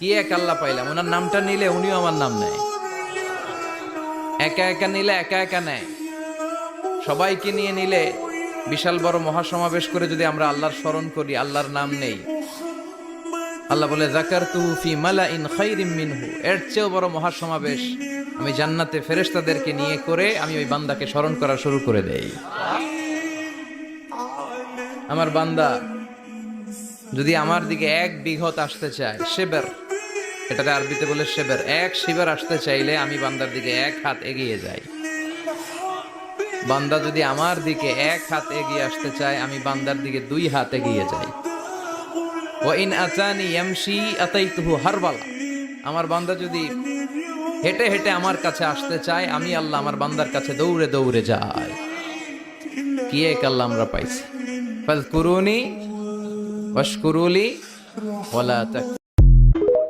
কি এক আল্লাহ পাইলাম, ওনার নামটা নিলে উনিও আমার নাম নেয়, একা একা নিলে একা একা নেয়, সবাইকে নিয়ে নিলে বিশাল বড় মহাসমাবেশ করে যদি আমরা আল্লাহর স্মরণ করি, আল্লাহর নাম নেই, আল্লাহ বলে যাকারতুহু ফি মালাইন খায়রিম মিনহু, এর চেয়েও বড় মহাসমাবেশ আমি জান্নাতে ফেরেশতাদেরকে নিয়ে করে আমি ওই বান্দাকে স্মরণ করা শুরু করে দেই। আমার বান্দা যদি আমার দিকে এক বিঘত আসতে চায়, শেবের, এটাকে আরবিতে বলে শেবের, এক শিবের আসতে চাইলে আমি বান্দার দিকে এক হাত এগিয়ে যাই। বান্দা যদি আমার দিকে এক হাত এগিয়ে আসতে চায়, আমি বান্দার দিকে 2 হাত এগিয়ে যাই। ওয়া ইন আতানি ইয়ামশি আতাইতুহু হারবালা, আমার বান্দা যদি হেঁটে হেঁটে আমার কাছে আসতে চায়, আমি আল্লাহ আমার বান্দার কাছে দৌড়ে দৌড়ে যাই। কি এক আল্লাহ আমরা পাইছি। ফাযকুরুনি ওয়াশকুরুলি ওয়ালা তাক